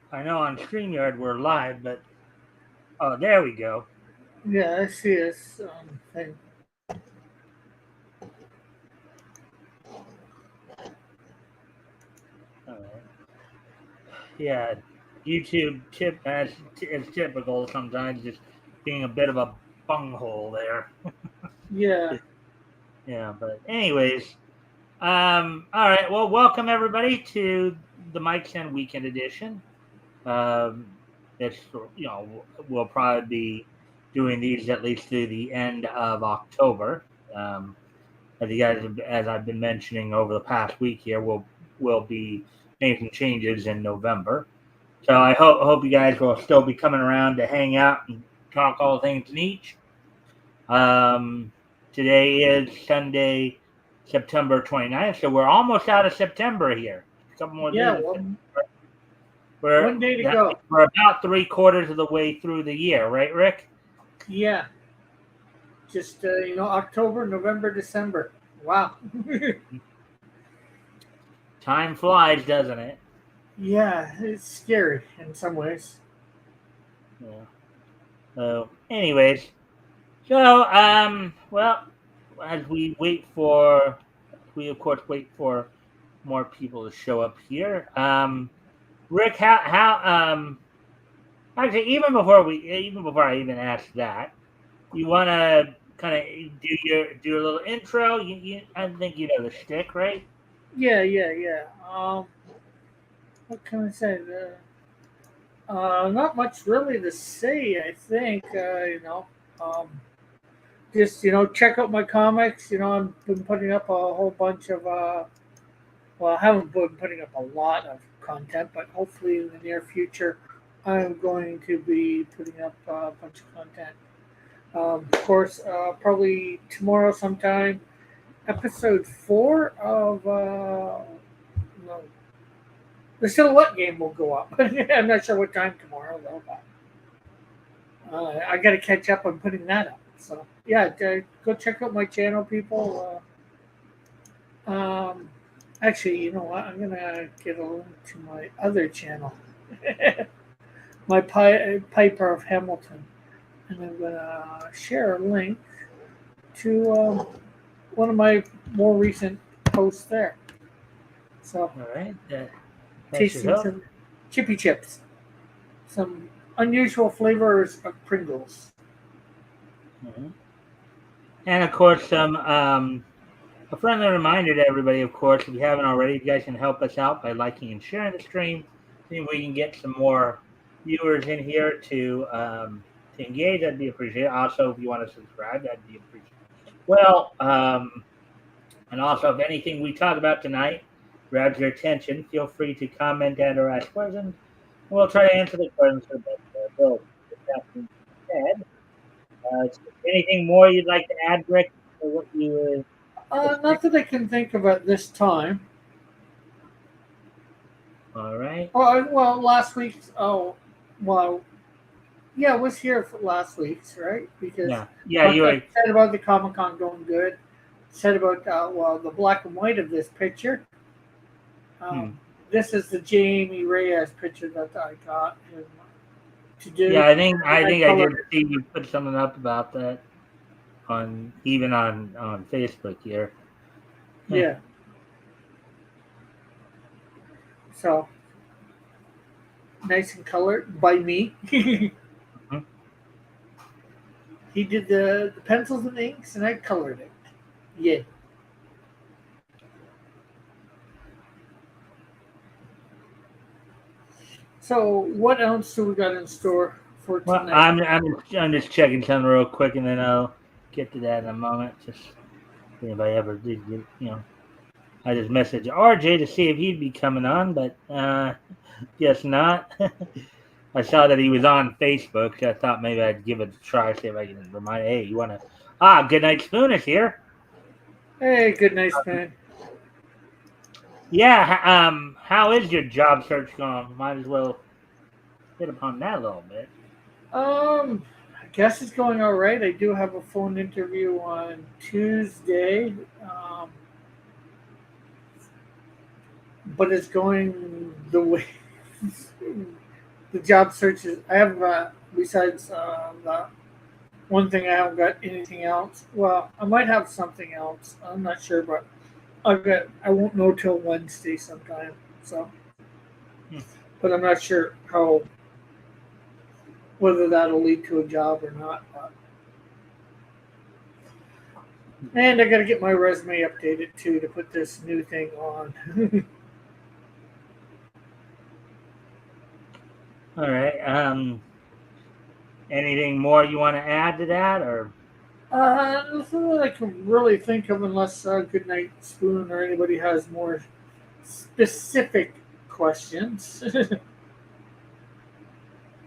I know on StreamYard we're live, but there we go. Yeah, I see this thing. All right. Yeah, YouTube tip as is typical sometimes, just being a bit of a bunghole there. Yeah. Yeah, but anyways, all right. Well, welcome everybody to the Mikestand Weekend Edition. It's we'll probably be doing these at least through the end of October. As you guys, as I've been mentioning over the past week here, we'll be making changes in November. So I hope you guys will still be coming around to hang out and talk all things niche. Today is Sunday, September 29th, so we're almost out of September here. A couple more Yeah, days. one day to go. We're about 3/4 of the way through the year, right, Rick? Yeah. Just October, November, December. Wow. Time flies, doesn't it? Yeah, it's scary in some ways. Yeah. So, anyways, well, as we of course wait for more people to show up here. Rick, how actually even before I even ask that, you want to kind of do a little intro. I think you know the shtick, right? Yeah. What can I say? Not much really to say. I think um, just check out my comics. I've been putting up a whole bunch of. Well, I haven't been putting up a lot of content, but hopefully in the near future, I'm going to be putting up a bunch of content. Of course, probably tomorrow sometime, episode 4 of no, the Silhouette game will go up. I'm not sure what time tomorrow though, but I got to catch up on putting that up. So yeah, go check out my channel, people. Actually, you know what? I'm gonna get a link to my other channel, my Piper of Hamilton, and I'm gonna share a link to one of my more recent posts there. So, All right. tasting some chippy chips, some unusual flavors of Pringles, and of course some a friendly reminder to everybody. Of course, if you haven't already, you guys can help us out by liking and sharing the stream. See if we can get some more viewers in here to engage. That'd be appreciated. Also, if you want to subscribe, that'd be appreciated. Well, and also, if anything we talk about tonight grabs your attention, feel free to comment and/or ask questions. We'll try to answer the questions to the best of our ability. With that being said, anything more you'd like to add, Rick, or what you were? not that I can think of at this time. All right. Well, last week's. Oh, well, yeah, I was here for last week's, right? Because yeah, you were said about the Comic-Con going good. Said about the black and white of this picture. This is the Jamie Reyes picture that I got him to do. Yeah, I think I did see you put something up about that on Facebook here. Yeah. So nice and colored by me. Mm-hmm. He did the pencils and inks, and I colored it. Yeah. So, what else do we got in store for tonight? Well, I'm just checking something real quick, and then I'll get to that in a moment. Just if anybody ever did get, I just messaged RJ to see if he'd be coming on, but guess not. I saw that he was on Facebook. So I thought maybe I'd give it a try, see if I can remind. Hey, you want to? Good night, Spoon is here. Hey, good night, man. Yeah. How is your job search going? Might as well hit upon that a little bit. I guess it's going all right. I do have a phone interview on Tuesday, but it's going the way the job search is. I have besides the one thing, I haven't got anything else. Well, I might have something else. I'm not sure, but I won't know till Wednesday sometime. So, Hmm. but I'm not sure how whether that'll lead to a job or not. And I got to get my resume updated too to put this new thing on. All right. Anything more you want to add to that, or? Nothing that I can really think of, unless Goodnight Spoon or anybody has more specific questions.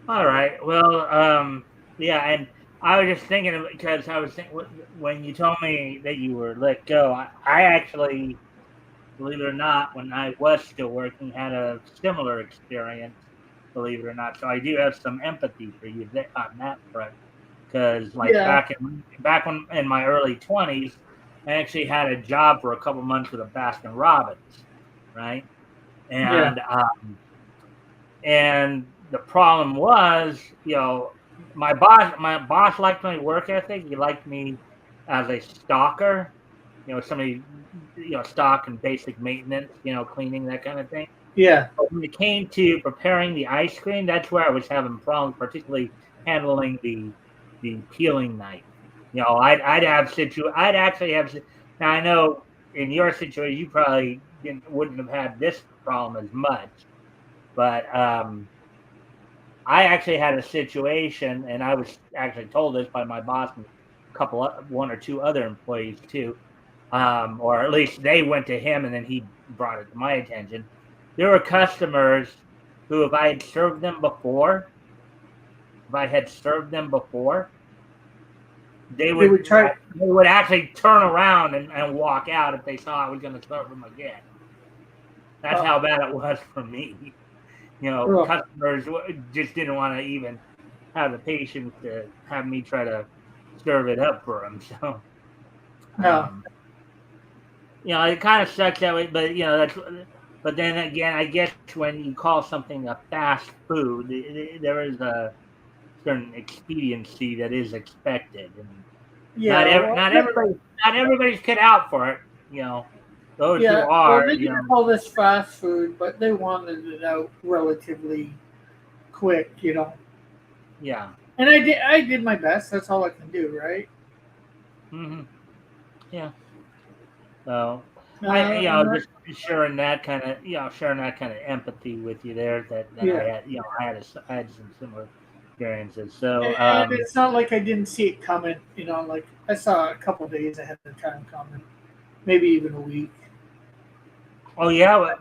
All right. Well, yeah, and I was just thinking of, because I was thinking when you told me that you were let go, I actually, believe it or not, when I was still working, had a similar experience. Believe it or not, so I do have some empathy for you on that front. Because like Yeah, back when in my early 20s, I actually had a job for a couple months with a Baskin Robbins, right? yeah, And the problem was, my boss liked my work ethic. He liked me as a stalker, somebody, stock and basic maintenance, cleaning, that kind of thing. yeah, But when it came to preparing the ice cream, that's where I was having problems, particularly handling the peeling knife. I'd actually have. Now I know in your situation you probably wouldn't have had this problem as much, but I actually had a situation, and I was actually told this by my boss and one or two other employees too, or at least they went to him, and then he brought it to my attention. There were customers who, if I had served them before, they they would try. would actually turn around and walk out if they saw I was going to serve them again. That's Uh, how bad it was for me. oh, Customers just didn't want to even have the patience to have me try to serve it up for them. So, no, um, it kind of sucks that way. But that's. But then again, I guess when you call something a fast food, there is a certain expediency that is expected, and not yeah, ev- well, not everybody not everybody's cut out for it. Those who yeah, well, are, they didn't call this fast food, but they wanted it out relatively quick, yeah. And I did my best. That's all I can do, right? Hmm. Yeah. So I, I'm not. just sharing that kind of empathy with you there. That I Yeah, had, I had some similar experiences. So, and it's not like I didn't see it coming. Like I saw a couple days ahead of time coming, maybe even a week. oh yeah,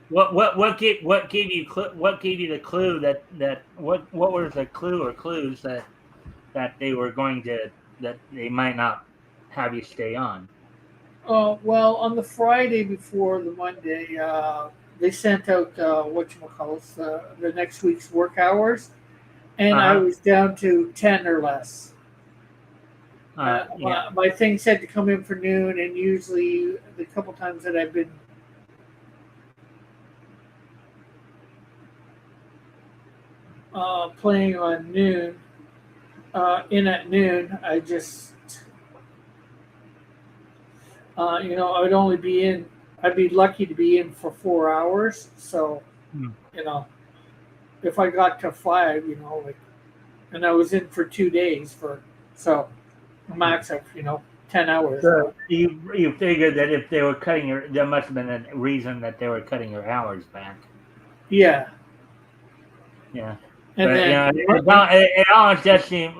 what gave you the clue that what was the clue or clues that they were going to that they might not have you stay on? Well, on the Friday before the Monday, they sent out whatchamacallit, the next week's work hours, and I Uh was down to 10 or less. huh. Yeah. My thing said to come in for noon, and usually the couple times that I've been playing on noon, in at noon, I just, I would only be in, I'd be lucky to be in for 4 hours. So, Hmm. you know, if I got to five, like, and I was in for 2 days so a max of, 10 hours. So you figured that if they were cutting there must have been a reason that they were cutting your hours back. Yeah. Yeah. And But then, it almost does seem.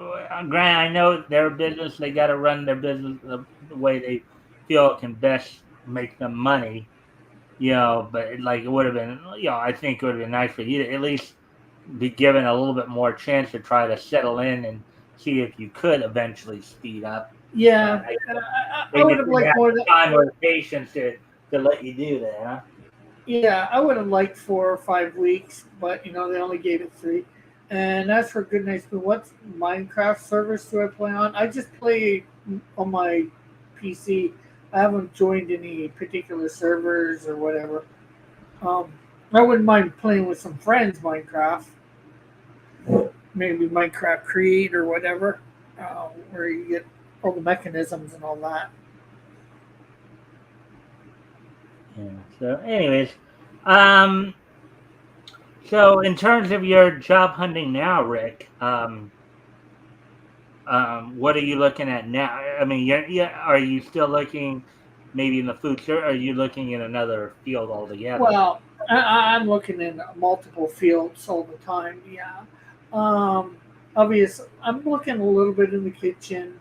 Grant, I know their business; they got to run their business the way they feel it can best make them money. but like it would have been, I think it would have been nice for you to at least be given a little bit more chance to try to settle in and see if you could eventually speed up. Yeah, But I guess I they would just have didn't liked have more. the time or the patience to let you do that, huh? Yeah, I would have liked 4 or 5 weeks, but they only gave it 3. And as for Good Night Spoon, what Minecraft servers do I play on? I just play on my PC. I haven't joined any particular servers or whatever. Um, I wouldn't mind playing with some friends Minecraft, maybe Minecraft Creed or whatever, where you get all the mechanisms and all that. Yeah. So, anyways, um, so in terms of your job hunting now, Rick, what are you looking at now? I mean, are you still looking maybe in the food service? Or are you looking in another field altogether? Well, I'm looking in multiple fields all the time. Yeah. Um, obvious. I'm looking a little bit in the kitchen,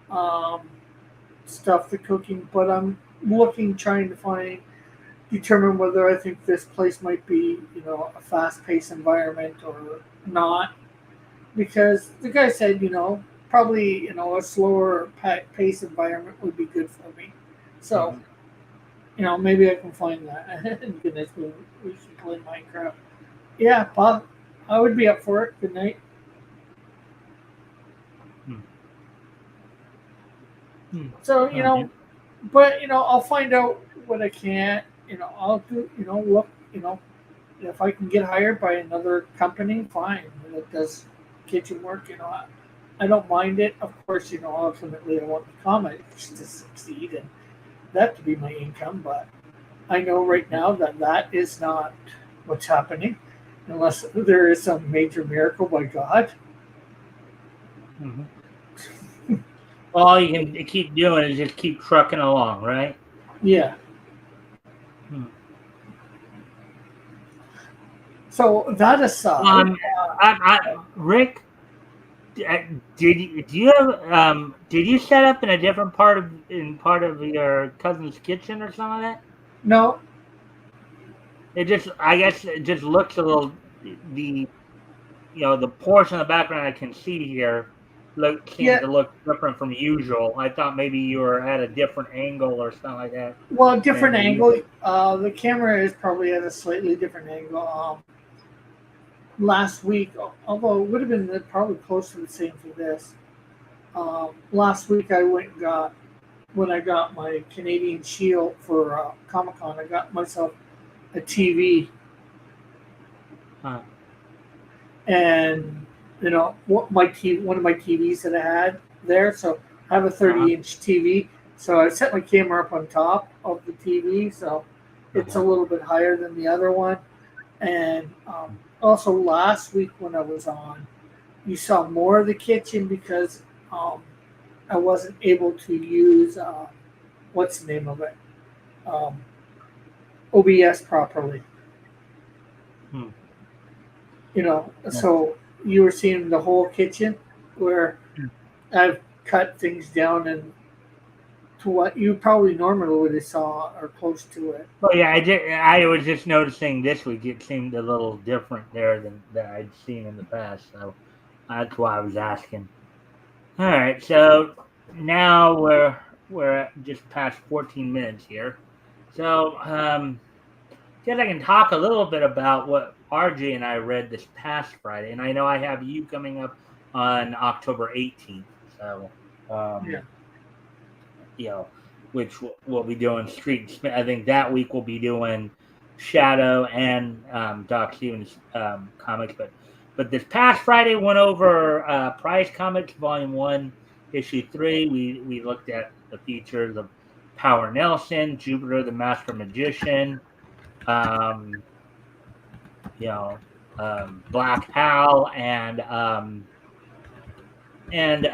um, stuff, the cooking, but I'm looking, trying to determine whether I think this place might be, a fast-paced environment or not. Because the guy said, probably, a slower pace environment would be good for me. So, Hmm. maybe I can find that. Goodness, we should play Minecraft. Yeah, Bob, I would be up for it. Good night. Hmm. Hmm. So, All right. but I'll find out what I can. I'll do. Look. If I can get hired by another company, fine. That does kitchen work. I don't mind it. Of course, ultimately I want the comics to succeed and that to be my income. But I know right now that that is not what's happening, unless there is some major miracle by God. Mhm. All you can keep doing is just keep trucking along, right? Yeah. Hmm. So that aside, Um, Rick, do you have did you set up in a different part of your cousin's kitchen or something like that? no, It just I guess it just looks a little the portion of the background I can see here seems yeah. to look different from usual. I thought maybe you were at a different angle or something like that Well, than different usual. angle. The camera is probably at a slightly different angle. Last week, although it would have been probably close to the same for this. Last week I went and got when I got my Canadian Shield for Comic Con. I got myself a TV, Huh. and what my one of my TVs that I had there. So I have a Uh-huh. 30-inch TV. So I set my camera up on top of the TV, so it's a Uh-huh. little bit higher than the other one. And also last week when I was on, you saw more of the kitchen because um, I wasn't able to use what's the name of it, um, OBS properly. Hmm. So you were seeing the whole kitchen where I've cut things down and to what you probably normally would have saw or close to it. Well, yeah, I was just noticing this week it seemed a little different there than I'd seen in the past, so that's why I was asking. All right, so now we're just past 14 minutes here, so guess I can talk a little bit about what RJ and I read this past Friday, and I know I have you coming up on October 18th, so Yeah. um, you know, which we'll be doing Street. I think that week we'll be doing Shadow and Doc Stevens comics. But this past Friday went over Prize Comics Volume 1, Issue 3. We looked at the features of Power Nelson, Jupiter the Master Magician, um, you know, Black Hal, and um, and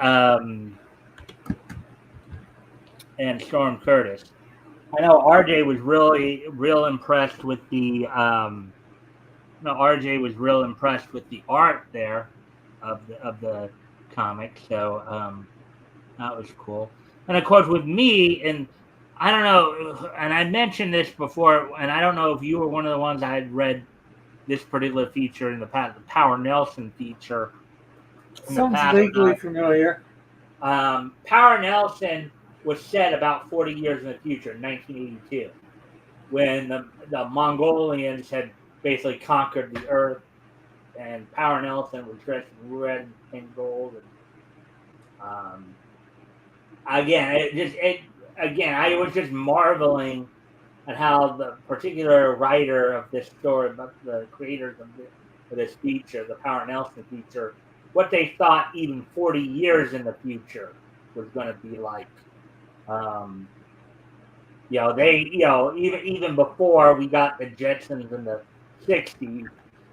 Storm Curtis. I know RJ was really real impressed with the no RJ was real impressed with the art there of the comic. So that was cool. And of course with me and I don't know, and I mentioned this before, and I don't know if you were one of the ones I had read this particular feature in the past, the Power Nelson feature in the Sounds past or vaguely not. familiar. Power Nelson was set about 40 years in the future, in 1982, when the Mongolians had basically conquered the Earth, and Power Nelson was dressed in red and gold, and again, I was just marveling at how the particular writer of this story, the creators of this feature, the Power Nelson feature, what they thought even 40 years in the future was going to be like. Um, even before we got the Jetsons in the '60s,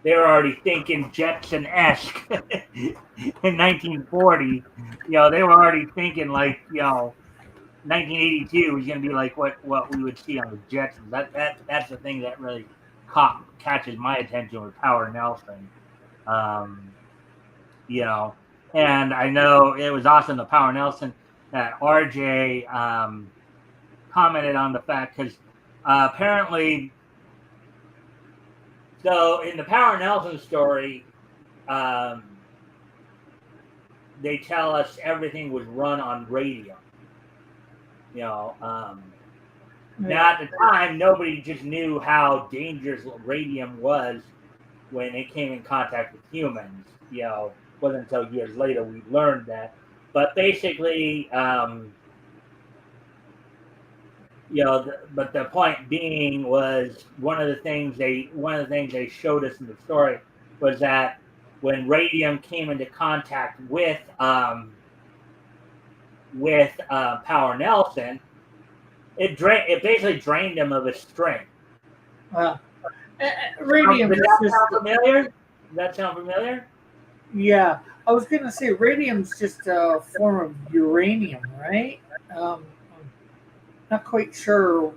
they were already thinking Jetson-esque in 1940. They were already thinking like 1982 was going to be like what we would see on the Jetsons. That's the thing that really catches my attention with Power Nelson. Um, and I know it was awesome the Power Nelson that RJ commented on the fact because apparently, so in the Power Nelson story, they tell us everything was run on radium. Now at the time, nobody just knew how dangerous radium was when it came in contact with humans. Wasn't until years later we learned that. But basically, but the point being was one of the things they showed us in the story was that when radium came into contact with Power Nelson, it basically drained him of his strength. Radium Does is that just. sound familiar? Does that sound familiar? Yeah, I was gonna say radium's just a form of uranium, right? I'm not quite sure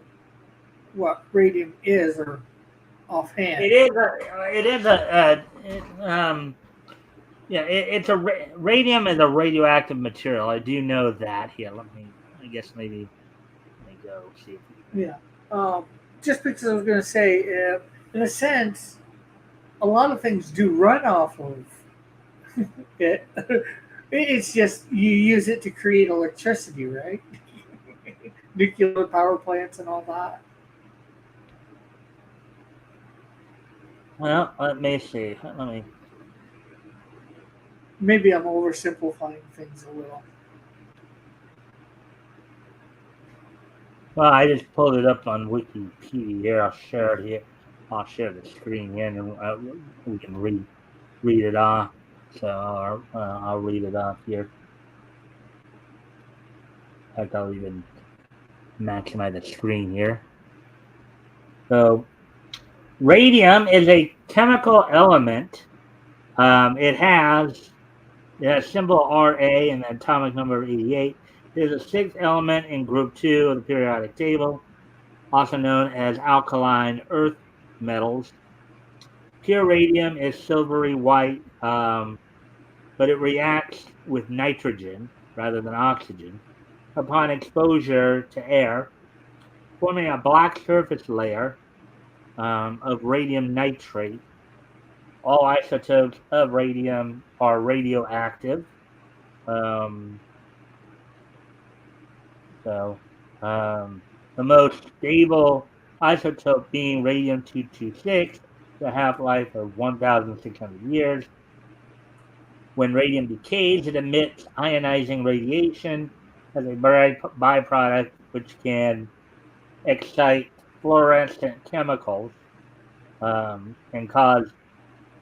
what radium is or offhand. It's a radium is a radioactive material. I do know that. Here, I guess maybe let me go see if we Yeah. Um, just because I was gonna say, in a sense, a lot of things do run off of it. It's just you use it to create electricity, right? Nuclear power plants and all that. Well, let me see. Let me. Maybe I'm oversimplifying things a little. Well, I just pulled it up on Wikipedia. Here, I'll share it here. I'll share the screen here, and we can read it off. So I'll read it off here. In fact, I'll even maximize the screen here. So, radium is a chemical element. It has symbol Ra and the atomic number 88. It is a sixth element in group 2 of the periodic table, also known as alkaline earth metals. Pure radium is silvery white, but it reacts with nitrogen rather than oxygen upon exposure to air, forming a black surface layer of radium nitrate. All isotopes of radium are radioactive. Um, so the most stable isotope being radium-226, the half-life of 1,600 years. When radium decays, it emits ionizing radiation as a byproduct, which can excite fluorescent chemicals and cause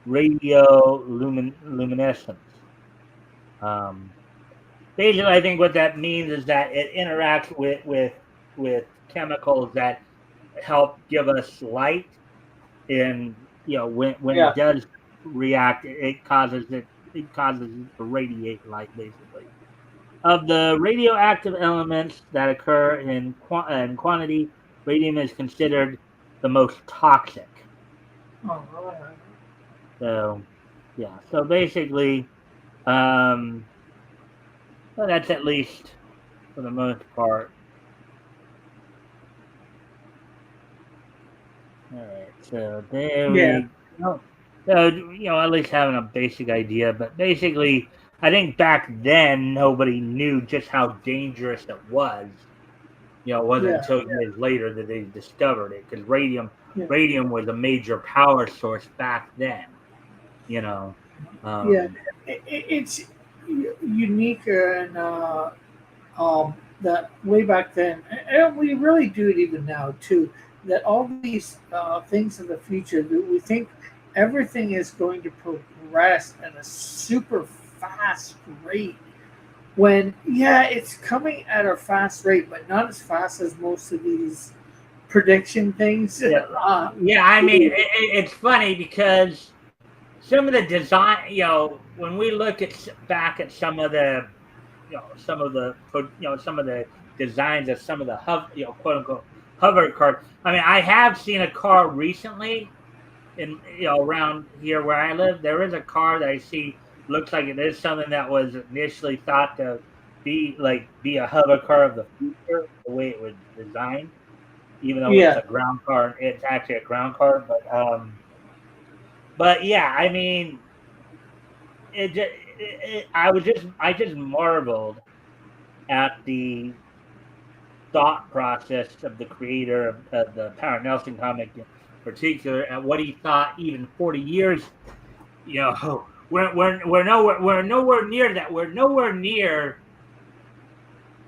radioluminescence. Basically, I think what that means is that it interacts with chemicals that help give us light, and when Yeah. it does react, it causes it to radiate light, basically. Of the radioactive elements that occur in quantity, radium is considered the most toxic. Oh, right. So, yeah. So basically, well, that's at least for the most part. So there Yeah, we go. So, at least having a basic idea. But basically, I think back then nobody knew just how dangerous it was. It wasn't yeah, until years later that they discovered it because yeah, radium was a major power source back then. You know, yeah. um, It's unique and that way back then, and we really do it even now too. That all these things in the future that we think everything is going to progress at a super fast rate. When yeah, it's coming at a fast rate, but not as fast as most of these prediction things. yeah, yeah. I mean, it's funny because some of the design, when we look back at some of the some of the designs of some of the quote unquote hover cars. I mean, I have seen a car recently in around here where I live. There is a car that I see looks like it is something that was initially thought to be a hover car of the future, the way it was designed, even though it's Yeah, a ground car. It's actually a ground car, but yeah, I mean, I just marveled at the thought process of the creator of the Power Nelson comic in particular, and what he thought even 40 years. We're nowhere near that. We're nowhere near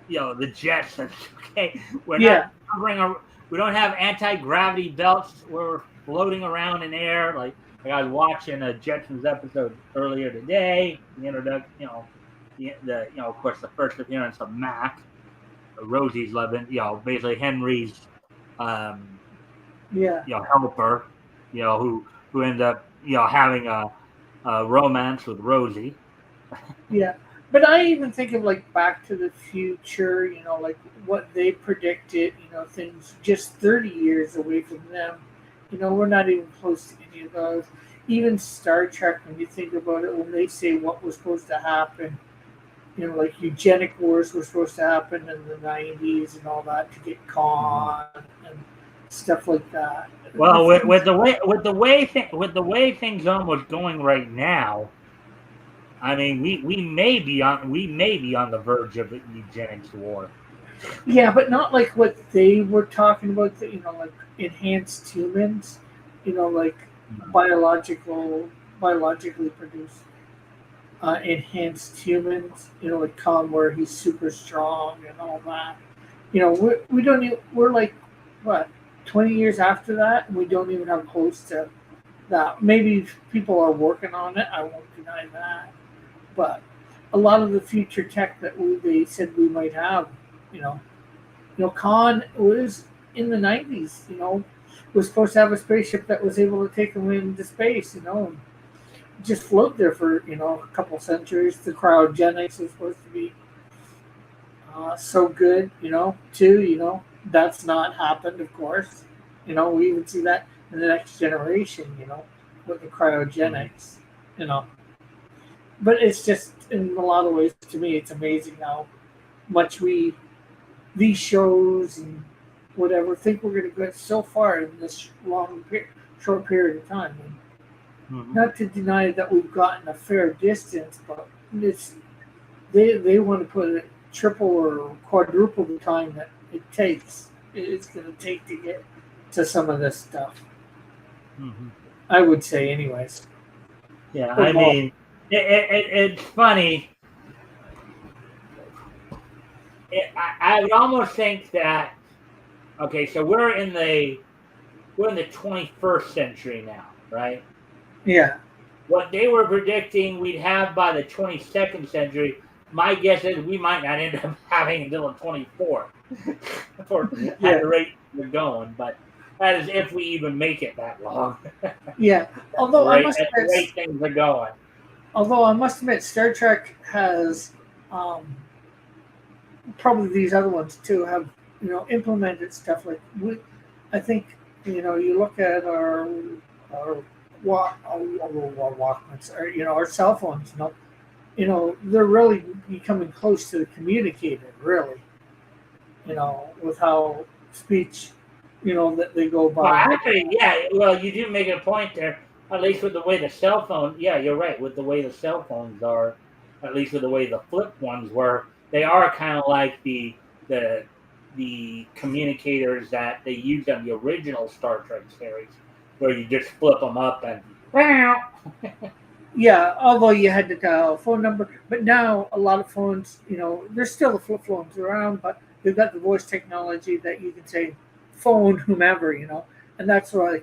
the Jetsons. Okay, we're not yeah, hovering. We don't have anti-gravity belts. We're floating around in air. Like I was watching a Jetsons episode earlier today. The introduction, of course, the first appearance of Mac, Rosie's loving, basically Henry's, um, yeah, helper, who ended up, having a romance with Rosie. yeah. But I even think of like Back to the Future, like what they predicted, things just 30 years away from them. We're not even close to any of those. Even Star Trek, when you think about it, when they say what was supposed to happen, like eugenic wars were supposed to happen in the 90s and all that to get Mhm. Khan and stuff like that. The Well, things, with the way things are almost going right now, I mean, we may be on the verge of a eugenics war. yeah, but not like what they were talking about, like enhanced humans, like biological, biologically produced enhanced humans, like Khan, where he's super strong and all that. We don't even, we're like, what, 20 years after that, and we don't even have close to that. Maybe people are working on it, I won't deny that. But a lot of the future tech that they said we might have, you know, Khan was in the 90s, was supposed to have a spaceship that was able to take him into space, and just float there for, a couple centuries. The cryogenics is supposed to be so good, too, that's not happened, of course. We even see that in the next generation, with the Mhm. cryogenics, you know. But it's just, in a lot of ways, to me, it's amazing how much these shows and whatever think we're going to get so far in this short period of time. And Mhm. not to deny that we've gotten a fair distance, but it's they want to put it triple or quadruple the time that it's going to take to get to some of this stuff. Mhm. I would say, anyways, Yeah, or I more. mean, it's funny. I would almost think that okay, so we're in the 21st century now, right? Yeah, What they were predicting we'd have by the 22nd century, my guess is we might not end up having until the 24th, for at yeah, the rate we're going. But that is if we even make it that long. yeah. Although I must At the admit, rate things are going. Star Trek has um, probably these other ones too have implemented stuff like I think you look at our our Walkmans or our cell phones. They're really becoming close to the communicator. Really, with how speech. that they go Well, by. actually, yeah. Well, you do make a point there. At least with the way the cell phone, yeah, you're right. With the way the cell phones are, at least with the way the flip ones were, they are kind of like the communicators that they used on the original Star Trek series, where you just flip them up and Yeah, although you had to dial a phone number, but now a lot of phones, there's still the flip phones around, but they've got the voice technology that you can say, phone whomever, and that's why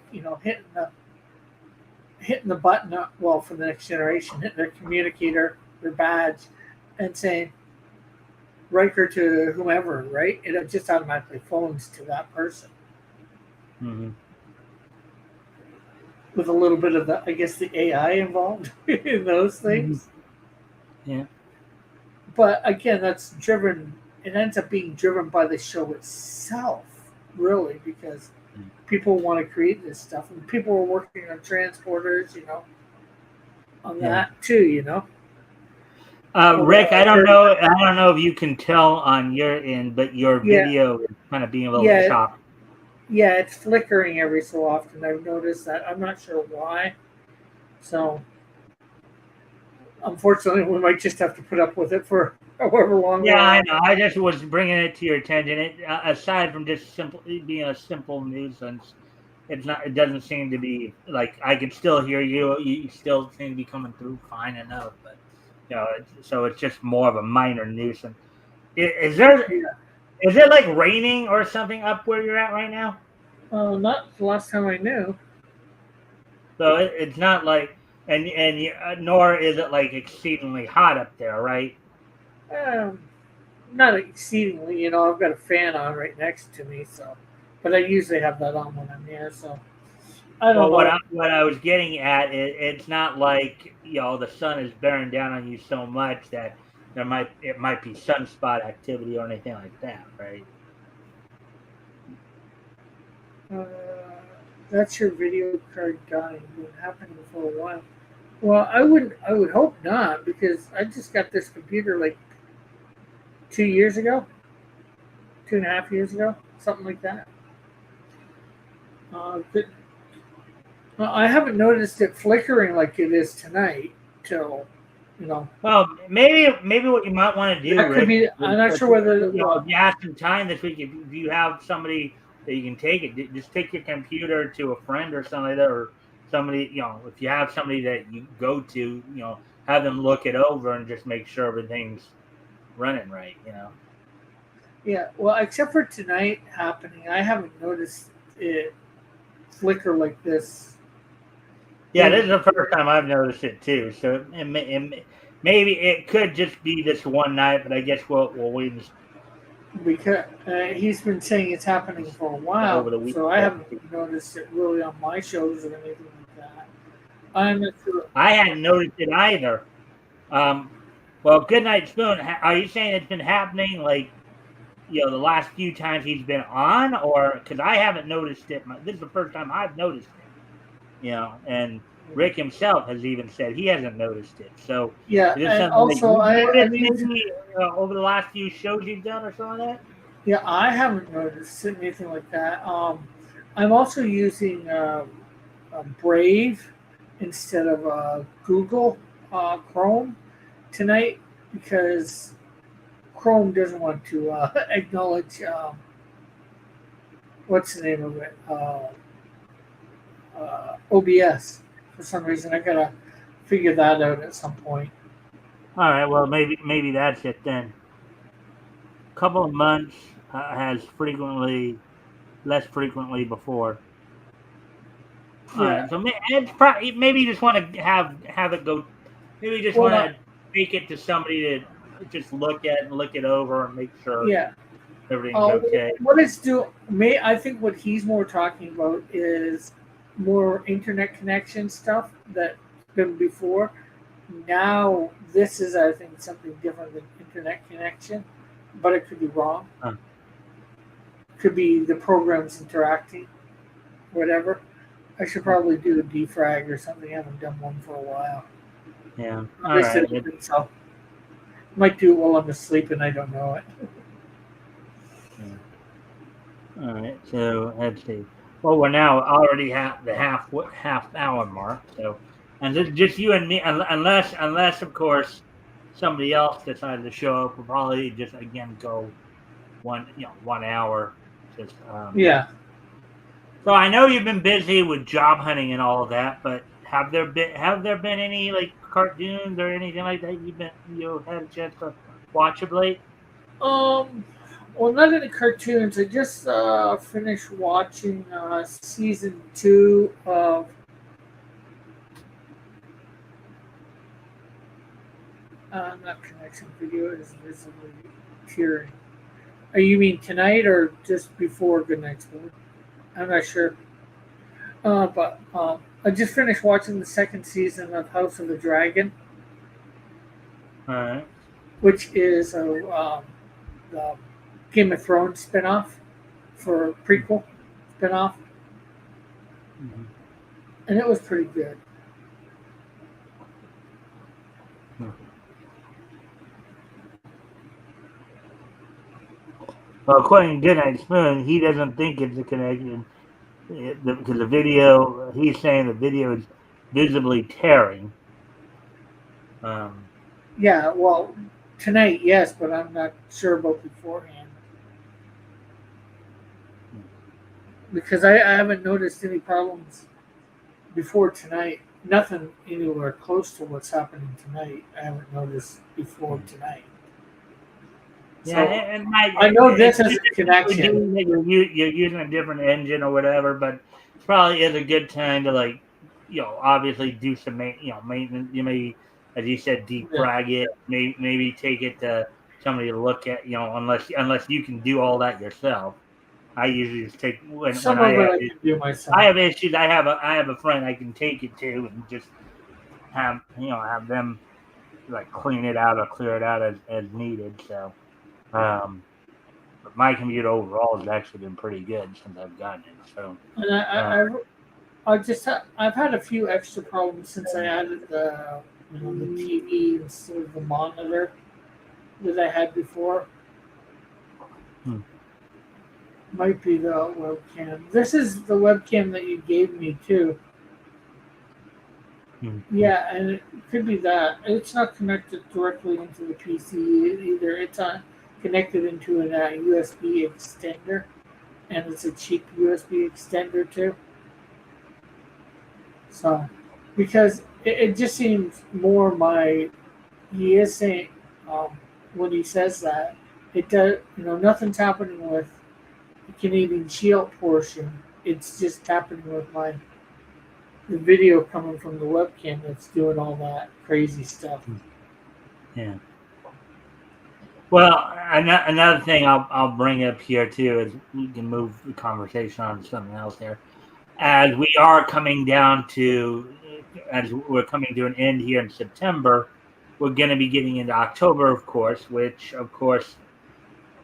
hitting the button up, well, for the next generation, hitting their communicator, their badge, and saying Riker to whomever, right? It just automatically phones to that person Mhm. with a little bit of the, I guess, the AI involved in those Mhm. things. Yeah. But again, that's driven. It ends up being driven by the show itself, really, because people want to create this stuff, and people are working on transporters, on Yeah. that too, Rick, I don't Or, know. I don't know if you can tell on your end, but your yeah, video is kind of being a little yeah, choppy. yeah. It's flickering every so often. I've noticed that. I'm not sure why. So unfortunately, we might just have to put up with it for however long Yeah, I we're know. I just was bringing it to your attention. Aside from just simple being a simple nuisance, it's not. It doesn't seem to be like I can still hear you. You still seem to be coming through fine enough, but so it's just more of a minor nuisance. Is there on. is it like raining or something up where you're at right now? Not the last time I knew. So it's not like nor is it like exceedingly hot up there, right? Um, Not exceedingly, I've got a fan on right next to me, so, but I usually have that on when I'm here, so I don't Well, know. what I was getting at is it's not like the sun is bearing down on you so much that it might be sunspot activity or anything like that, right? Uh, that's your video card dying. Been happening for a while. Well, I would hope not because I just got this computer like 2 years ago, 2.5 years ago, something like that. But I haven't noticed it flickering like it is tonight. Till you know Well, maybe what you might want to do, that could Rick, be. I'm not sure whether if you have some time this week, if you have somebody that you can take it, just take your computer to a friend or something like that, or somebody, if you have somebody that you go to, have them look it over and just make sure everything's running right. Yeah, well, except for tonight happening, I haven't noticed it flicker like this. Yeah, this is the first time I've noticed it too. So maybe it could just be this one night, but I guess we'll wait and Because he's been saying it's happening for a over while, the so I weekend. haven't noticed it really on my shows or anything like that. I'm not sure. I hadn't noticed it either. Um, well, Goodnight Spoon, are you saying it's been happening like the last few times he's been on, or because I haven't noticed it? This is the first time I've noticed it. And Rick himself has even said he hasn't noticed it. So Yeah, is this and something that also you've I noticed need. maybe over the last few shows you've done or something like that? Yeah, I haven't noticed anything like that. I'm also using Brave instead of Google Chrome tonight because Chrome doesn't want to acknowledge what's the name of it, OBS. For some reason, I gotta figure that out at some point. All right. Well, maybe that's it then. Couple of months has frequently less frequently before. All Yeah. right. So it's probably maybe you just want to have it go. Maybe you just want Well, to take it to somebody to just look at and look it over and make sure yeah. everything's okay. What it's do may I think what he's more talking about is more internet connection stuff that been before. Now this is I think something different than internet connection, but it could be wrong. Huh. Could be the programs interacting, whatever. I should probably do a defrag or something. I haven't done one for a while. Yeah. At All least I right. don't think so. Might do it while I'm asleep and I don't know it. Yeah. All right, so let's see. Well, we're now already at the half hour mark. So, and this is just you and me, unless of course somebody else decides to show up, we'll probably just again go 1 hour. Just Yeah. So I know you've been busy with job hunting and all of that, but have there been any like cartoons or anything like that you had a chance to watch of late? Um. Well, not any cartoons. I just finished watching season 2 of not connection video. It is visibly tearing. You mean tonight or just before Good Night's Moon? I'm not sure. But I just finished watching the second season of House of the Dragon, All right. which is the Game of Thrones spinoff for prequel spinoff, Mm-hmm. and it was pretty good. Well, according to Goodnight Spoon, he doesn't think it's a connection because the video. He's saying the video is visibly tearing. Um, Yeah, well, tonight, yes, but I'm not sure about beforehand because I haven't noticed any problems before tonight. Nothing anywhere close to what's happening tonight. I haven't noticed before tonight. yeah, So and I know this is a you're connection. doing it, you're using a different engine or whatever, but it probably is a good time to like, obviously do some maintenance. You may, as you said, Yeah. defrag it. Maybe take it to somebody to look at. Unless you can do all that yourself. I usually just take when Some of it I can do I myself. have issues. I have a friend I can take it to and just have them like clean it out or clear it out as needed. So. Um, but my computer overall has actually been pretty good since I've gotten it. So, And uh, I've had a few extra problems since I added the TV instead of the monitor that I had before. hmm, Might be the webcam. This is the webcam that you gave me too. hmm, Yeah, and it could be that it's not connected directly into the PC either. It's connected into an USB extender, and it's a cheap USB extender too. So, because it just seems more my he is saying when he says that it does nothing's happening with the Canadian Shield portion. It's just happening with the video coming from the webcam that's doing all that crazy stuff. yeah. Well, another thing I'll bring up here too is we can move the conversation on to something else here. As we are coming down to, as we're coming to an end here in September, we're going to be getting into October, of course. Which, of course,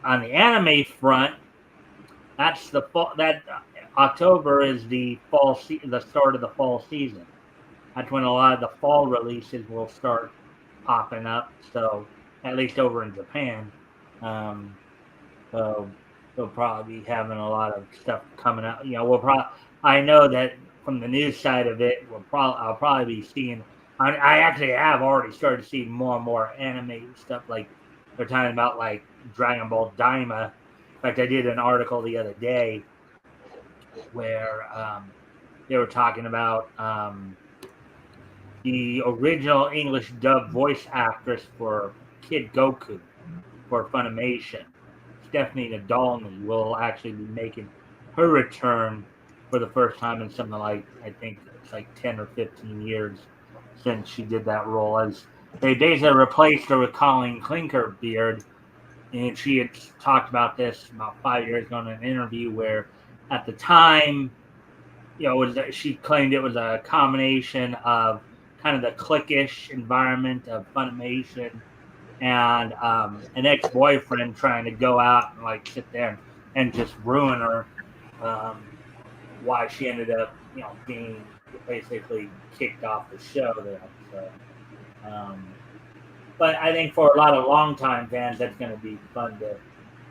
on the anime front, that's the fall. That October is the start of the fall season. That's when a lot of the fall releases will start popping up. So at least over in Japan, um, so they'll probably be having a lot of stuff coming out. We'll probably. I know that from the news side of it, I'll probably be seeing. I actually have already started seeing more and more anime stuff. Like they're talking about like Dragon Ball Daima. In fact, I did an article the other day where they were talking about the original English dub voice actress for Kid Goku for Funimation, Stephanie Nadolny, will actually be making her return for the first time in something like, I think it's like 10 or 15 years since she did that role. As they basically replaced her with Colleen Clinker-Beard, and she had talked about this about 5 years ago in an interview where at the time, she claimed it was a combination of kind of the cliquish environment of Funimation and an ex-boyfriend trying to go out and like sit there and just ruin her. Um, why she ended up, being basically kicked off the show there. So, but I think for a lot of longtime fans, that's going to be fun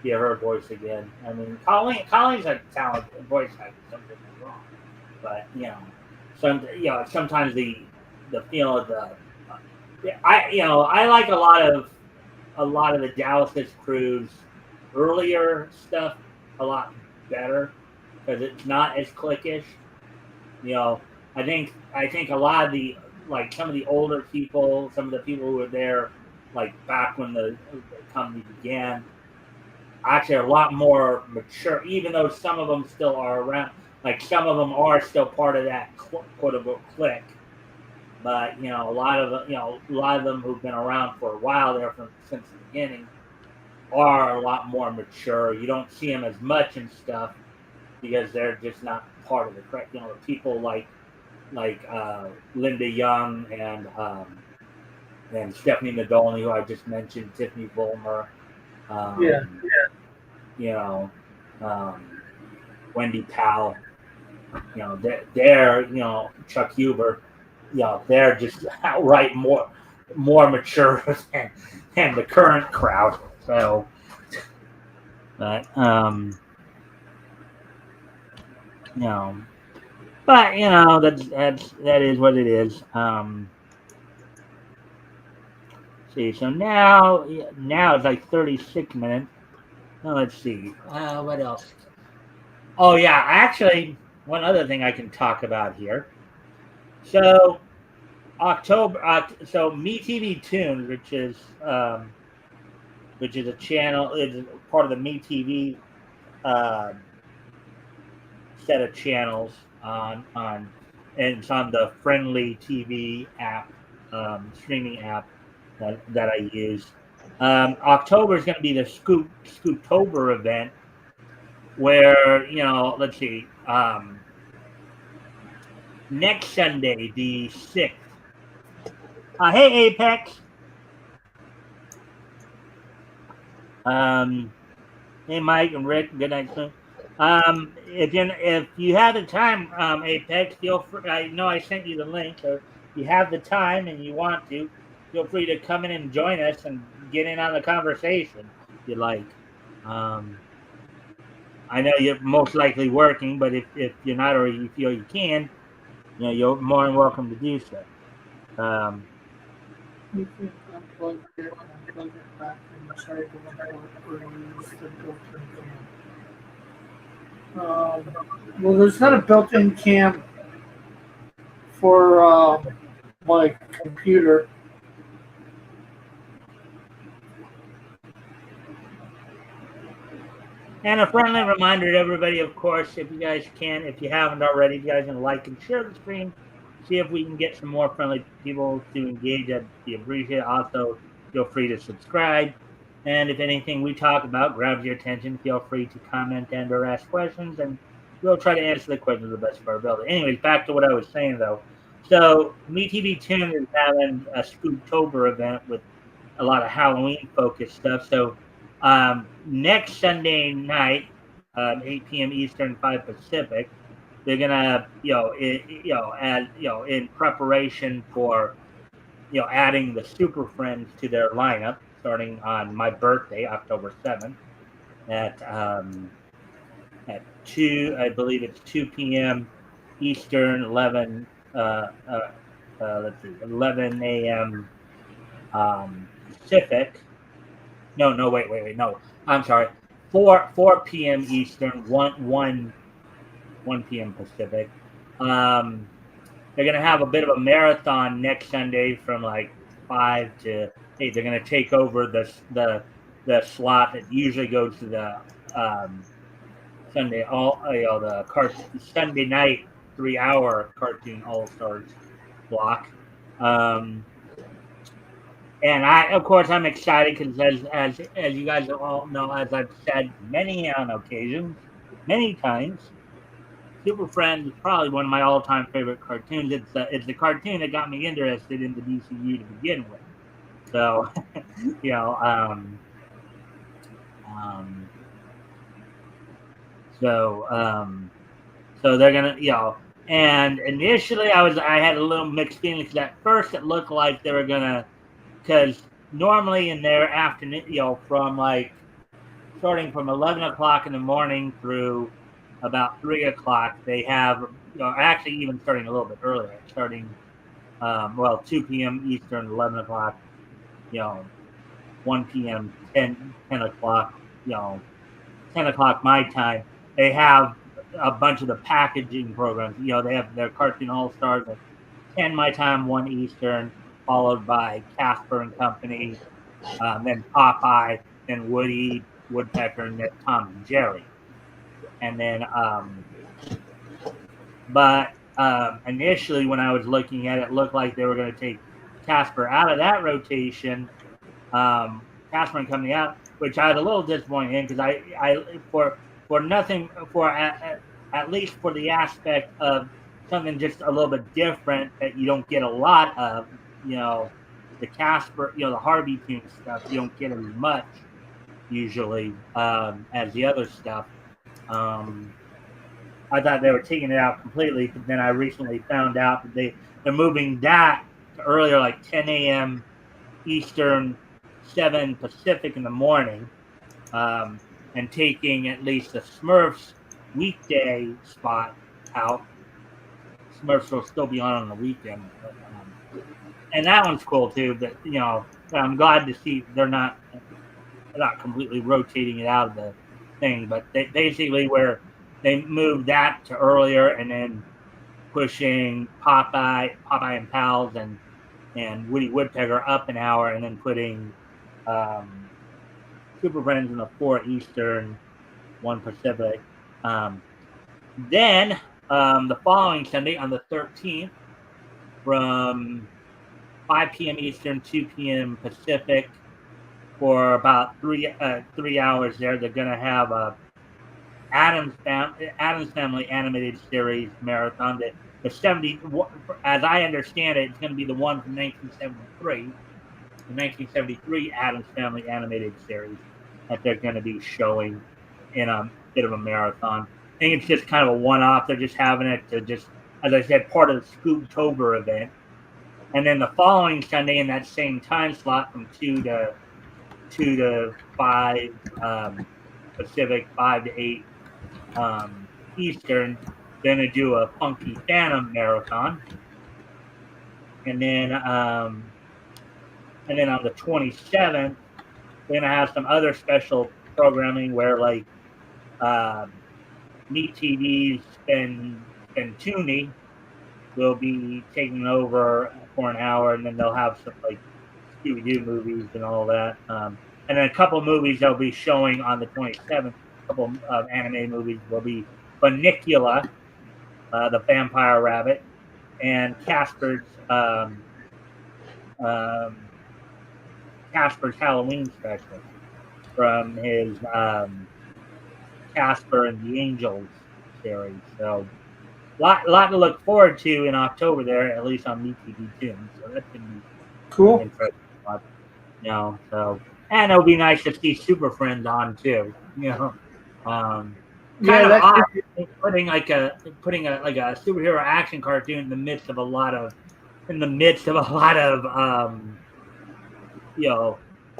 hear her voice again. I mean, Colleen's a talented voice actor. Don't get me wrong, but sometimes the feel of the I like a lot of the Dallas Crew's earlier stuff a lot better because it's not as cliquish. You know, I think a lot of the like some of the older people, some of the people who were there like back when the company began, actually are a lot more mature. Even though some of them still are around, like some of them are still part of that quote unquote clique. But a lot of them who've been around for a while there since the beginning are a lot more mature. You don't see them as much and stuff because they're just not part of the correct. The people like Linda Young and Stephanie Nadolny, who I just mentioned, Tiffany Bulmer, Yeah. you know, Wendy Powell. They're Chuck Huber. They're just outright more mature than the current crowd. So, but but that is what it is. See, so now it's like 36 minutes. Now let's see. What else? Oh yeah, actually, one other thing I can talk about here. So so MeTV Tunes, which is a channel, is part of the MeTV set of channels and it's on the Friendly TV app, streaming app that I use. October is going to be the Scooptober event, where let's see, next Sunday the 6th. Hey Apex. Hey Mike and Rick. Good night, soon. If you have the time, Apex, feel free. I know I sent you the link, so if you have the time and you want to, feel free to come in and join us and get in on the conversation if you like. I know you're most likely working, but if you're not or you feel you can, you're more than welcome to do so. You can unplug it back and try to use the built-in cam. Well, there's not a built-in cam for my computer. And a friendly reminder to everybody, of course, if you guys can, if you haven't already, if you guys can like and share the stream, see if we can get some more friendly people to engage. I'd be appreciated. Also, feel free to subscribe. And if anything we talk about grabs your attention, feel free to comment and or ask questions, and we'll try to answer the questions to the best of our ability. Anyways, back to what I was saying, though. So, MeTV Tune is having a Scooptober event with a lot of Halloween-focused stuff. So, next Sunday night, 8 p.m. Eastern, 5 Pacific, they're gonna, in preparation for, adding the Super Friends to their lineup, starting on my birthday, October 7th, at 2, I believe it's 2 p.m. Eastern, 11 a.m. Pacific. No, wait. No, I'm sorry. 4 p.m. Eastern, 1 p.m. Pacific. They're gonna have a bit of a marathon next Sunday from like 5 to 8. They're gonna take over the slot that usually goes to the Sunday Sunday night 3-hour cartoon All Stars block. And I'm excited because as you guys all know, as I've said many times, Super Friends is probably one of my all-time favorite cartoons. It's the cartoon that got me interested in the DCU to begin with. So, so they're gonna, and initially I had a little mixed feelings. At first, it looked like they were gonna. Because normally in their afternoon, from like starting from 11 o'clock in the morning through about 3 o'clock. They have, actually even starting a little bit earlier, starting 2 p.m. Eastern, 11 o'clock, 1 p.m., 10 o'clock, 10 o'clock my time. They have a bunch of the packaging programs. They have their Cartoon All Stars at 10 my time, 1 Eastern, followed by Casper and Company, then Popeye, then Woody Woodpecker, and then Tom and Jerry. And then, initially when I was looking at it, looked like they were going to take Casper out of that rotation, Casper and Company out, which I was a little disappointed in because for nothing for at least for the aspect of something just a little bit different that you don't get a lot of, the Casper, the Harvey Toon stuff, you don't get as much usually as the other stuff. I thought they were taking it out completely, but then I recently found out that they're moving that to earlier, like 10 a.m. Eastern, 7 Pacific in the morning, and taking at least the Smurfs weekday spot out. Smurfs will still be on the weekend, and that one's cool too. But I'm glad to see they're not completely rotating it out of the thing, but they basically where they moved that to earlier, and then pushing Popeye and Pals, and Woody Woodpecker up an hour, and then putting Super Friends in the 4 Eastern, 1 Pacific. Then the following Sunday on the 13th, from 5 p.m. Eastern, 2 p.m. Pacific, for about 3 hours there, they're going to have a Adam's Family animated series marathon. The 70, as I understand it, it's going to be the one from 1973, the 1973 Adam's Family animated series that they're going to be showing in a bit of a marathon. I think it's just kind of a one-off. They're just having it to just, as I said, part of the Scooptober event. And then the following Sunday in that same time slot from 2 to 5 Pacific, 5 to 8 Eastern, going to do a Funky Phantom marathon. And then on the 27th, we're going to have some other special programming where, like, Meat TV's Ben Tooney will be taking over for an hour, and then they'll have some, like, Scooby-Doo movies and all that. And then a couple of movies they'll be showing on the 27th, a couple of anime movies will be Bunnicula, the Vampire Rabbit, and Casper's Halloween special from his Casper and the Angels series. So, lot to look forward to in October there, at least on MeTV too. So that's gonna be cool. Interesting. So, and it'll be nice to see Super Friends on too. Kind of odd putting a superhero action cartoon in the midst of a lot of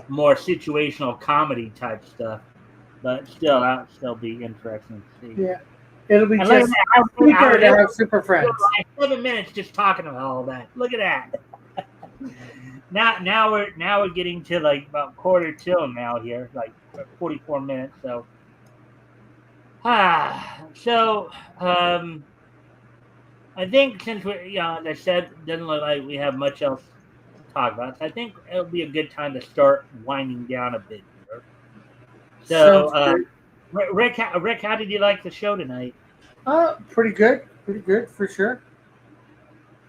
more situational comedy type stuff, but still that'll still be interesting to see. Yeah, it'll be just super to have Super Friends. Like 7 minutes just talking about all that. Look at that. Now we're getting to like about 1:45 now here, like 44 minutes. So, I think since we, as I said, it doesn't look like we have much else to talk about. So I think it'll be a good time to start winding down a bit here. So, Rick, how did you like the show tonight? Pretty good for sure.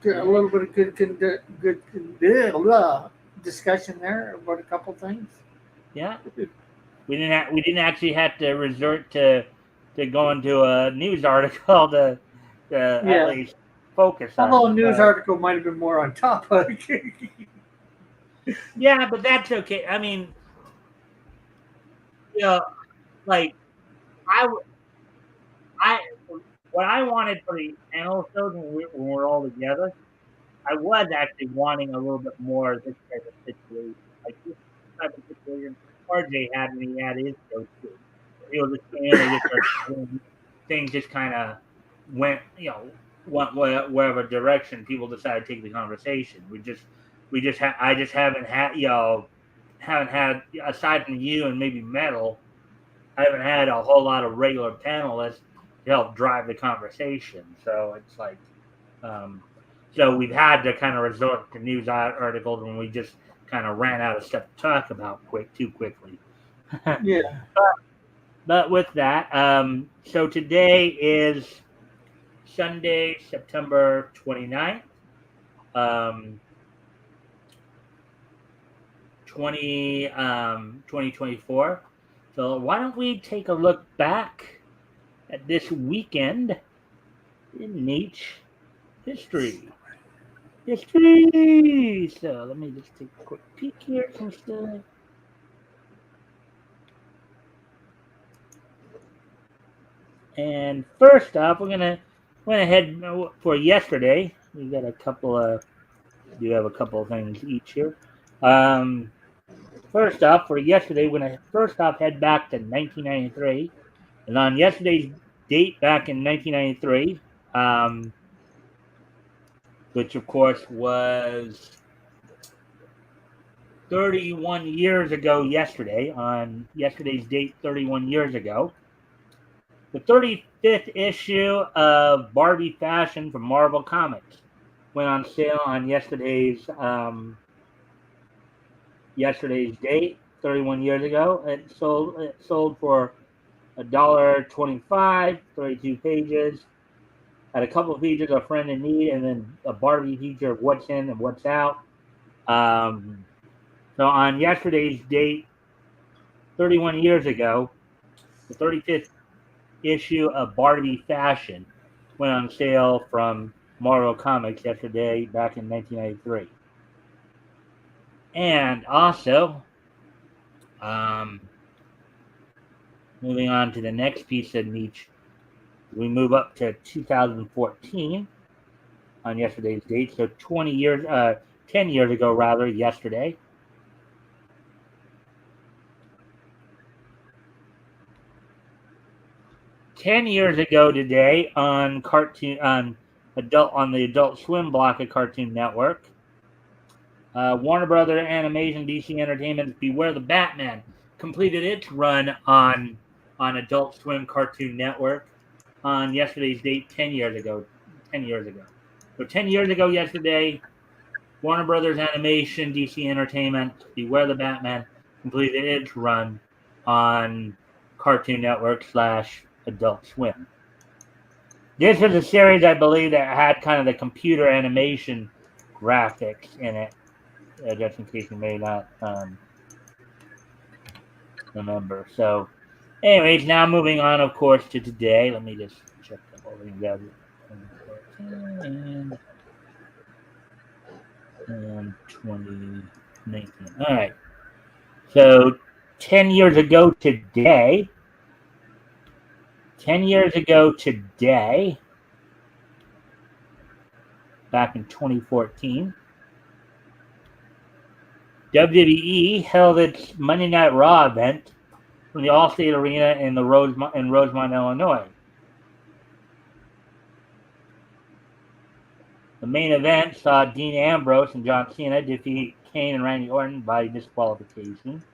A little bit of good discussion there about a couple things. Yeah, we didn't actually have to resort to going to a news article to at least focus. Although a news article might have been more on topic. Yeah, but that's okay. I mean, like what I wanted for the panel shows when we're all together, I was actually wanting a little bit more of this type of situation, like this type of situation RJ had when he had his show too. people just came in, they just started, things just kind of went, went wherever direction people decided to take the conversation. I just haven't had, haven't had, aside from you and maybe Metal, I haven't had a whole lot of regular panelists to help drive the conversation. So it's like, so we've had to kind of resort to news articles when we just kind of ran out of stuff to talk about too quickly. Yeah. But with that, so today is Sunday, September 29th, 2024. So why don't we take a look back at this weekend in Nietzsche history? History! So let me just take a quick peek here at some stuff. And first off, went ahead for yesterday. We got a couple of, do have a couple of things each here. First off, for yesterday, when I first off head back to 1993, and on yesterday's date back in 1993, which of course was 31 years ago yesterday, on yesterday's date 31 years ago, the 35th issue of Barbie Fashion from Marvel Comics went on sale on yesterday's date, 31 years ago. It sold for $1.25, 32 pages. Had a couple of features, a friend in need, and then a Barbie feature of what's in and what's out. So on yesterday's date, 31 years ago, the 35th issue of Barbie Fashion went on sale from Marvel Comics yesterday, back in 1993. And also, moving on to the next piece of niche, we move up to 2014 on yesterday's date. So 10 years ago, rather, yesterday. Ten years ago today on the Adult Swim block of Cartoon Network, Warner Brother Animation DC Entertainment's Beware the Batman completed its run on Adult Swim Cartoon Network on yesterday's date 10 years ago. So 10 years ago yesterday, Warner Brothers Animation DC Entertainment Beware the Batman completed its run on Cartoon Network / Adult Swim. This was a series, I believe, that had kind of the computer animation graphics in it, just in case you may not remember. So, anyways, now moving on, of course, to today. Let me just check the whole thing down. And 2019. All right. So, 10 years ago today, back in 2014, WWE held its Monday Night Raw event from the Allstate Arena in Rosemont, Illinois. The main event saw Dean Ambrose and John Cena defeat Kane and Randy Orton by disqualification.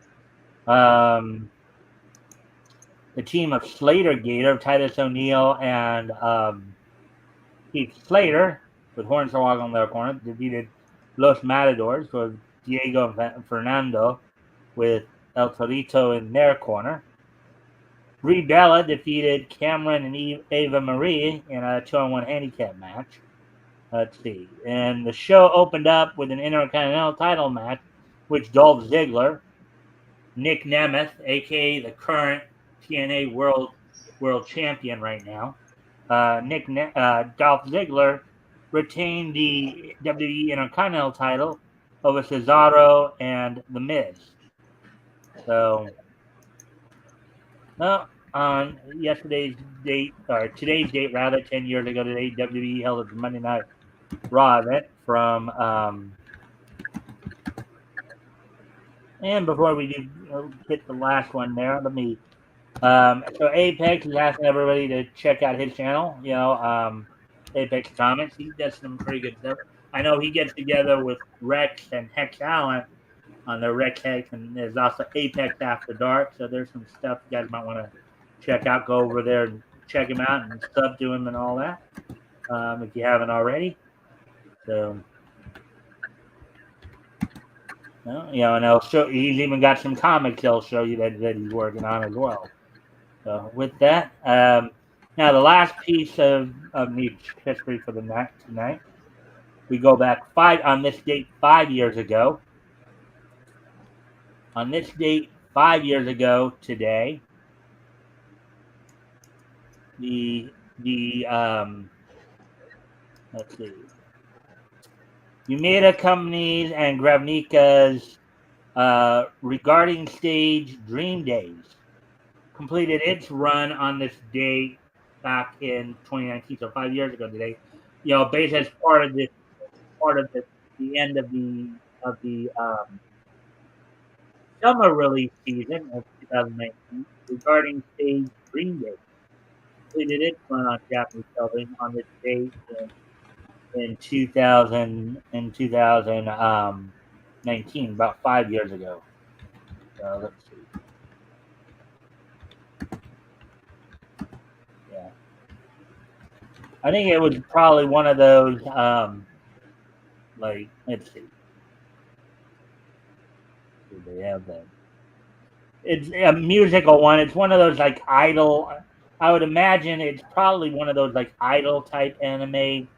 The team of Slater Gator, Titus O'Neil, and Heath Slater, with Hornswoggle in their corner, defeated Los Matadors with Diego and Fernando, with El Torito in their corner. Brie Bella defeated Cameron and Ava Marie in a 2-on-1 handicap match. Let's see. And the show opened up with an Intercontinental title match, which Dolph Ziggler, Nick Nemeth, a.k.a. the current TNA World Champion right now, Dolph Ziggler retained the WWE Intercontinental title over Cesaro and The Miz. So, on today's date, 10 years ago today, WWE held its Monday Night Raw event from, and before we do hit the last one there, let me So Apex is asking everybody to check out his channel. Apex Comics. He does some pretty good stuff. I know he gets together with Rex and Hex Allen on the Rex Hex, and there's also Apex After Dark. So there's some stuff you guys might want to check out. Go over there and check him out and sub to him and all that, if you haven't already. So, and he'll show. He's even got some comics he'll show you that he's working on as well. So with that, now the last piece of news history for the night tonight, we go back on this date 5 years ago. On this date 5 years ago today, the let's see, Umeda Companies and Gravnika's regarding stage Dream Days completed its run on this date back in 2019, so 5 years ago today. Based as part of the end of the summer release season of 2019, regarding stage Dream Days completed its run on Japanese television on this date in 2019, about 5 years ago. So let's see. Yeah, I think it was probably one of those. Let's see. Do they have that? It's a musical one. It's one of those like idol. I would imagine it's probably one of those like idol type anime.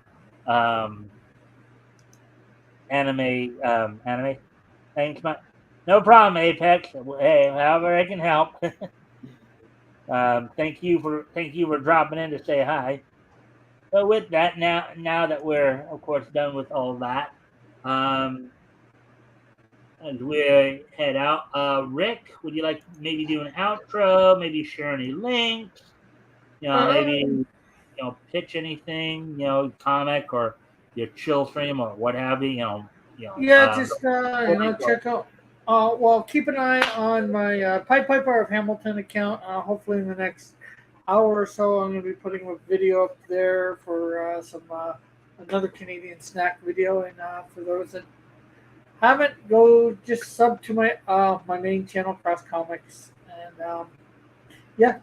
Anime. Thanks, no problem, Apex. Hey, however I can help. Thank you for dropping in to say hi. So with that, now that we're of course done with all that, as we head out, Rick, would you like maybe do an outro? Maybe share any links? Maybe pitch anything? Comic or your chill stream or what have you? Yeah, just check out. Well, keep an eye on my Pied Piper of Hamilton account. Hopefully, in the next hour or so, I'm going to be putting a video up there for some another Canadian snack video. And for those that haven't, go just sub to my my main channel, Cross Comics, and yeah,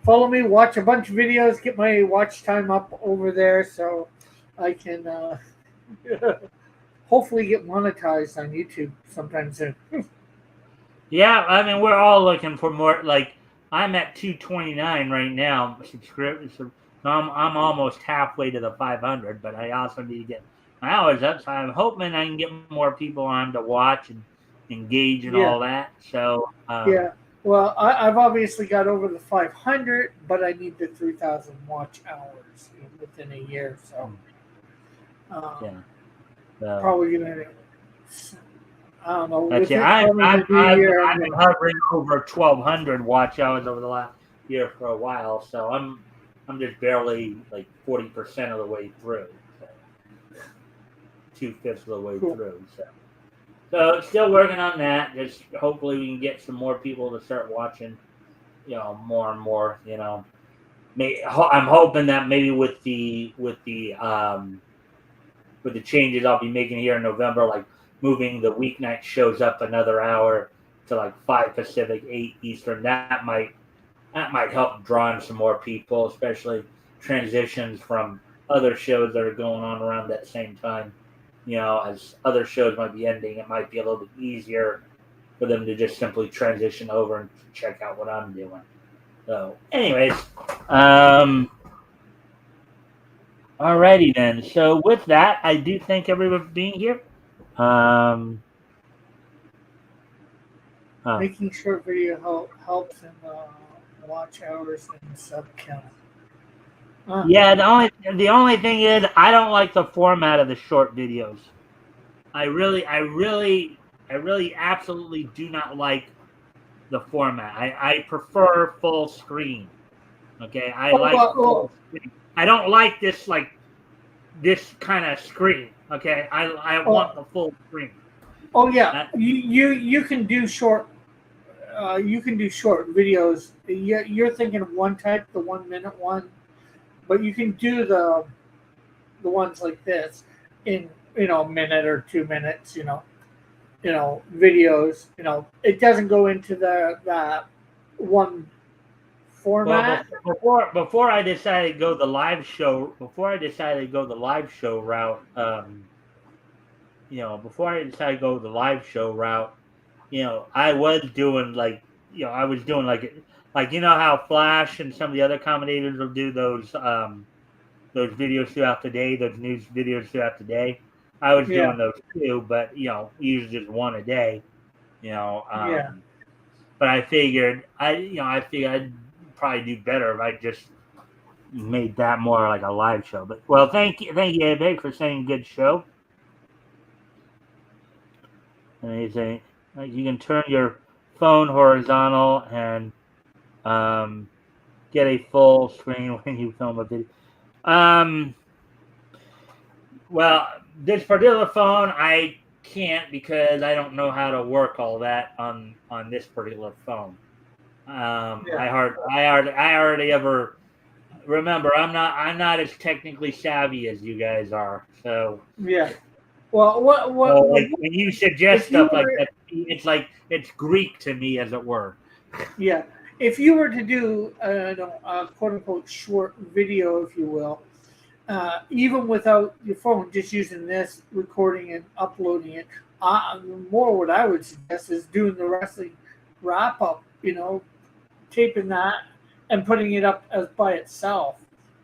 follow me. Watch a bunch of videos. Get my watch time up over there so I can. Hopefully get monetized on YouTube sometime soon. Yeah, I mean, we're all looking for more. Like, I'm at 229 right now. So I'm almost halfway to the 500, but I also need to get my hours up. So I'm hoping I can get more people on to watch and engage and all that. So yeah, well, I've obviously got over the 500, but I need the 3,000 watch hours within a year. So yeah. Probably gonna. I don't know. That's it. I've been hovering over 1,200 watch hours over the last year for a while, so I'm just barely like 40% of the way through. So 2/5 of the way through. So still working on that. Just hopefully we can get some more people to start watching. More and more. I'm hoping that maybe with the changes I'll be making here in November, like moving the weeknight shows up another hour to like 5 Pacific, 8 Eastern, that might help draw in some more people, especially transitions from other shows that are going on around that same time. As other shows might be ending, it might be a little bit easier for them to just simply transition over and check out what I'm doing. So, anyways, alrighty then. So with that, I do thank everyone for being here. Making short video helps in watch hours and sub count. Yeah, the only thing is I don't like the format of the short videos. I really absolutely do not like the format. I prefer full screen. Okay, I full screen. I don't like this kind of screen. Okay, I want the full screen. Oh yeah, you can do short you can do short videos. You're thinking of one type, the 1 minute one, but you can do the ones like this in a minute or 2 minutes. Videos. It doesn't go into the one Well, format. before I decided to go the live show, route, before I decided to go the live show route, I was doing like how Flash and some of the other commentators will do those videos throughout the day, those news videos throughout the day. I was Yeah, doing those too, but usually just one a day. yeah. But I figured I'd probably do better if I just made that more like a live show. But well, thank you, Ebe, for saying good show. Amazing. You can turn your phone horizontal and get a full screen when you film a video. Well, this particular phone I can't because I don't know how to work all that on this particular phone. Yeah. I already ever remember I'm not as technically savvy as you guys are. So, Yeah. Well, like when you suggest if you stuff like were that, it's like it's Greek to me, as it were. yeah, if you were to do a quote unquote short video, if you will, even without your phone, just using this, recording and uploading it, more what I would suggest is doing the wrestling wrap up. Taping that and putting it up as by itself.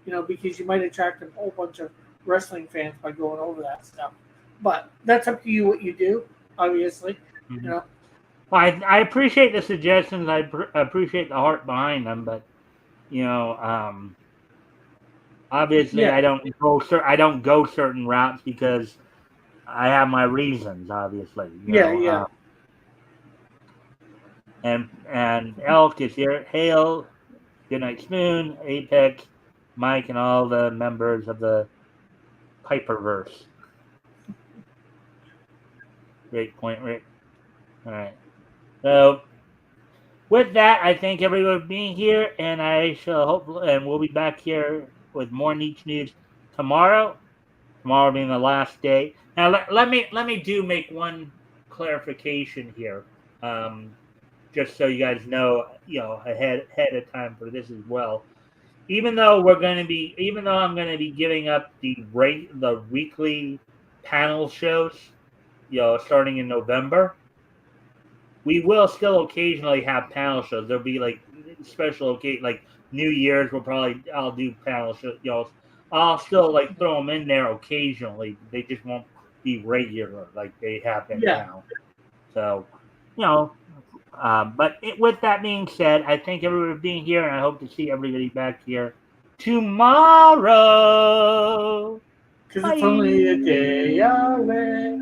Because you might attract a whole bunch of wrestling fans by going over that stuff. But that's up to you what you do, obviously. Mm-hmm. You know. Well, I appreciate the suggestions. I appreciate the heart behind them, but obviously Yeah. I don't go certain routes because I have my reasons. Obviously, Yeah. and Elk is here. Hail, Good Night Spoon, Apex, Mike, and all the members of the Piperverse. Great point, Rick. All right. So with that, I thank everyone for being here, and I shall hopefully, and we'll be back here with more Niche News tomorrow. Tomorrow being the last day. Now let me make one clarification here, just so you guys know, ahead of time for this as well. Even though I'm going to be giving up the weekly panel shows, starting in November, we will still occasionally have panel shows. There'll be like special occasion, like New Year's. I'll do panel shows. I'll still like throw them in there occasionally. They just won't be regular like they have been Yeah. now. So, with that being said, I thank everybody for being here, and I hope to see everybody back here tomorrow. Because it's only a day away.